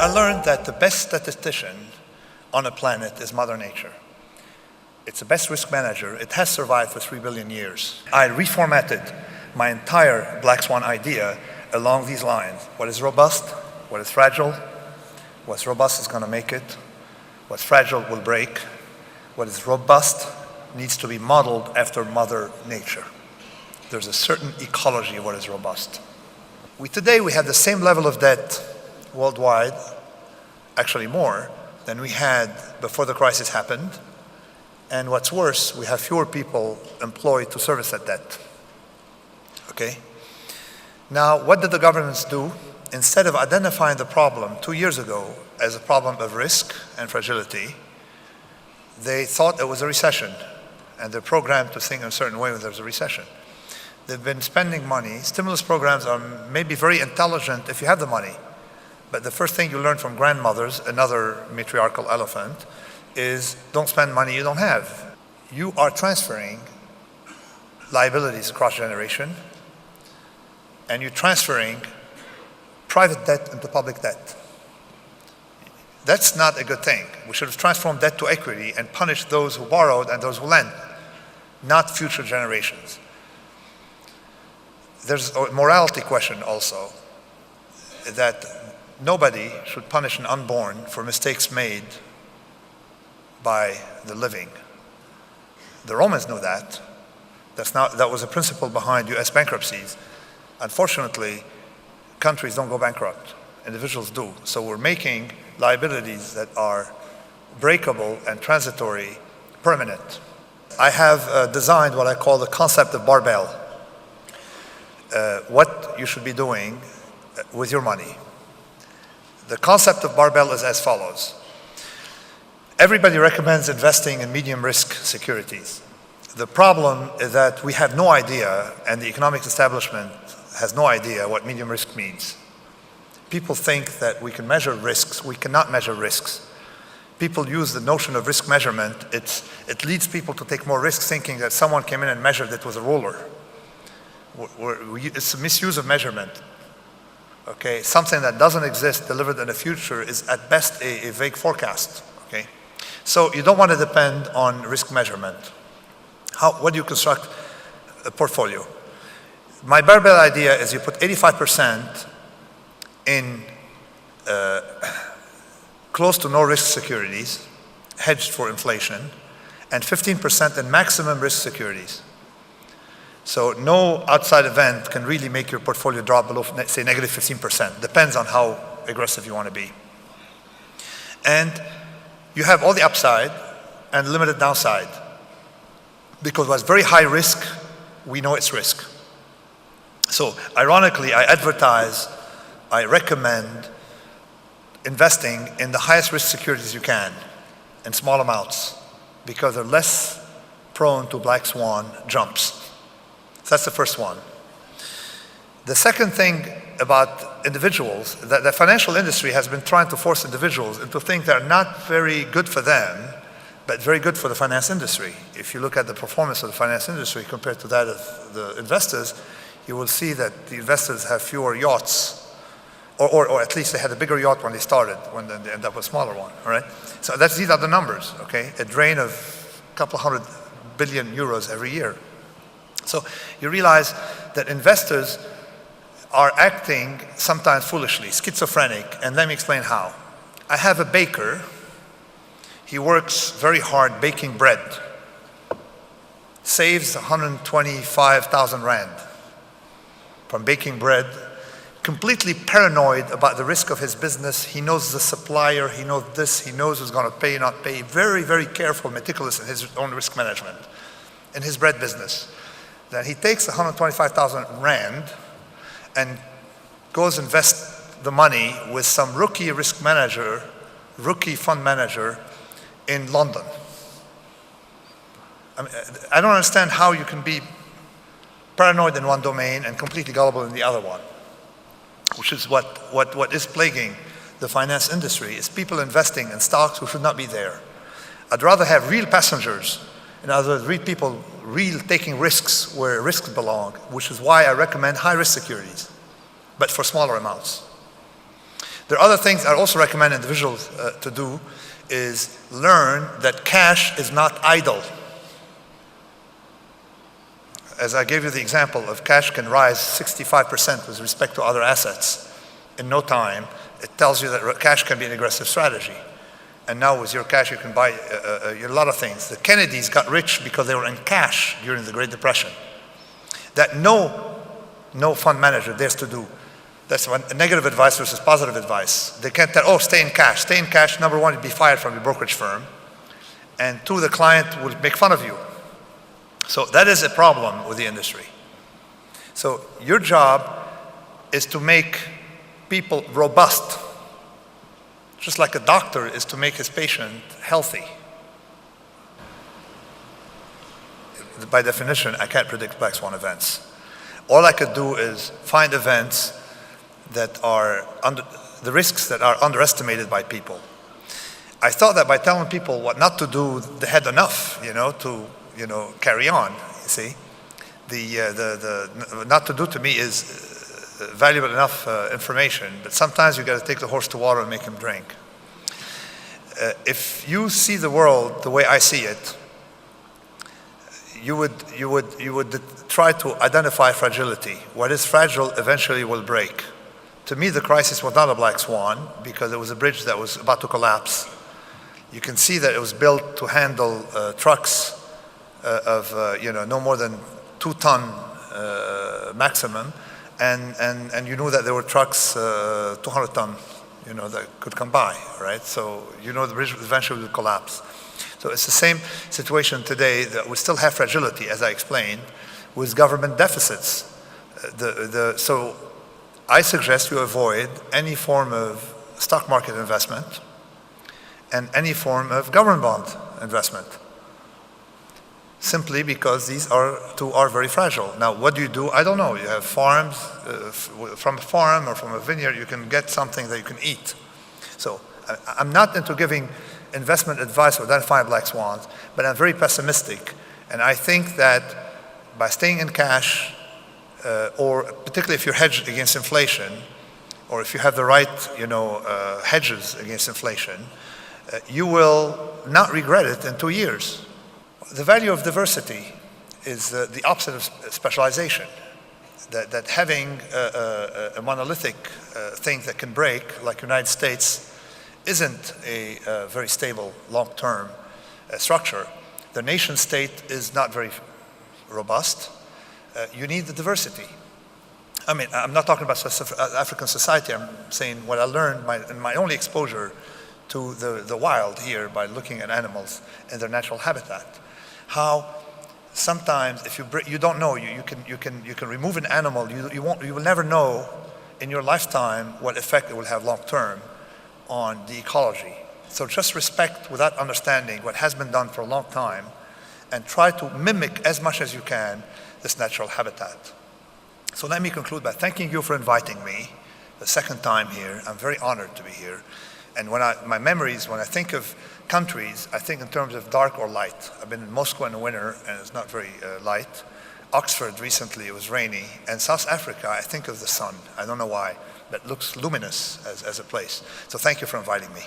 I learned that the best statistician on a planet is Mother Nature. It's the best risk manager. It has survived for 3 billion years. I reformatted my entire black swan idea along these lines. What is robust? What is fragile? What's robust is going to make it. What's fragile will break. What is robust needs to be modeled after Mother Nature. There's a certain ecology of what is robust. Today we have the same level of debt worldwide, actually more, than we had before the crisis happened. And what's worse, we have fewer people employed to service that debt. Okay? Now, what did the governments do? Instead of identifying the problem 2 years ago as a problem of risk and fragility, they thought it was a recession, and they're programmed to think in a certain way when there's a recession. They've been spending money. Stimulus programs are maybe very intelligent if you have the money, but the first thing you learn from grandmothers, another matriarchal elephant, is don't spend money you don't have. You are transferring liabilities across generation, and you're transferring private debt into public debt. That's not a good thing. We should have transformed debt to equity and punished those who borrowed and those who lent, not future generations. There's a morality question also, that nobody should punish an unborn for mistakes made by the living. The Romans knew that. That was a principle behind US bankruptcies. Unfortunately, countries don't go bankrupt. Individuals do. So we're making liabilities that are breakable and transitory permanent. I have designed what I call the concept of barbell. What you should be doing with your money. The concept of barbell is as follows. Everybody recommends investing in medium risk securities. The problem is that we have no idea, and the economic establishment has no idea what medium risk means. People think that we can measure risks. We cannot measure risks. People use the notion of risk measurement. It leads people to take more risks thinking that someone came in and measured it with a ruler. It's a misuse of measurement. Okay, something that doesn't exist delivered in the future is at best a vague forecast. Okay, so you don't want to depend on risk measurement. What do you construct a portfolio? My barbell idea is you put 85% in close to no risk securities, hedged for inflation, and 15% in maximum risk securities. So no outside event can really make your portfolio drop below, say, negative 15%. Depends on how aggressive you want to be. And you have all the upside and limited downside. Because what's very high risk, we know it's risk. So ironically, I recommend investing in the highest risk securities you can in small amounts because they're less prone to black swan jumps. So that's the first one. The second thing about individuals, that the financial industry has been trying to force individuals into things that are not very good for them, but very good for the finance industry. If you look at the performance of the finance industry compared to that of the investors, you will see that the investors have fewer yachts, or at least they had a bigger yacht when they started, when they end up with a smaller one, all right? So these are the numbers, okay? A drain of a couple hundred billion euros every year. So you realize that investors are acting sometimes foolishly, schizophrenic, and let me explain how. I have a baker. He works very hard baking bread, saves 125,000 rand from baking bread, completely paranoid about the risk of his business. He knows the supplier, he knows this, he knows who's going to pay, not pay. Very, very careful, meticulous in his own risk management in his bread business. Then he takes 125,000 rand and goes invest the money with some rookie risk manager, rookie fund manager in London. I don't understand how you can be paranoid in one domain and completely gullible in the other one, which is what is plaguing the finance industry, is people investing in stocks who should not be there. I'd rather have real passengers, in other words, real people, real taking risks where risks belong, which is why I recommend high risk securities, but for smaller amounts. There are other things I also recommend individuals to do is learn that cash is not idle. As I gave you the example of cash can rise 65% with respect to other assets in no time, it tells you that cash can be an aggressive strategy. And now with your cash you can buy a lot of things. The Kennedys got rich because they were in cash during the Great Depression. That no fund manager dares to do. That's one, negative advice versus positive advice. They can't tell, oh, stay in cash. Stay in cash, number one, you'd be fired from your brokerage firm. And two, the client will make fun of you. So that is a problem with the industry. So your job is to make people robust, just like a doctor is to make his patient healthy. By definition, I can't predict black swan events. All I could do is find events that are the risks that are underestimated by people. I thought that by telling people what not to do, they had enough, to carry on. You see, the not to do to me is valuable enough information, but sometimes you got to take the horse to water and make him drink. If you see the world the way I see it, you would try to identify fragility. What is fragile eventually will break. To me, the crisis was not a black swan because it was a bridge that was about to collapse. You can see that it was built to handle trucks of no more than 2-ton maximum, and you knew that there were trucks 200-ton, that could come by, right? So the bridge eventually would collapse. So it's the same situation today that we still have fragility, as I explained, with government deficits. So I suggest you avoid any form of stock market investment and any form of government bond investment, simply because these two are very fragile. Now, what do? I don't know. You have farms. From a farm or from a vineyard, you can get something that you can eat. So I'm not into giving investment advice or identifying black swans, but I'm very pessimistic. And I think that by staying in cash, or particularly if you're hedged against inflation, or if you have the right, hedges against inflation, you will not regret it in 2 years. The value of diversity is the opposite of specialization. That having a monolithic thing that can break, like United States, isn't a very stable long-term structure. The nation state is not very robust. You need the diversity. I mean, I'm not talking about African society. I'm saying what I learned in my only exposure to the wild here by looking at animals in their natural habitat. How sometimes if you don't know, you can remove an animal. You will never know in your lifetime what effect it will have long term on the ecology. So just respect without understanding what has been done for a long time, and try to mimic as much as you can this natural habitat. So let me conclude by thanking you for inviting me the second time here. I'm very honored to be here. And my memories, when I think of countries, I think in terms of dark or light. I've been in Moscow in the winter, and it's not very light. Oxford recently, it was rainy. And South Africa, I think of the sun. I don't know why, but it looks luminous as a place. So thank you for inviting me.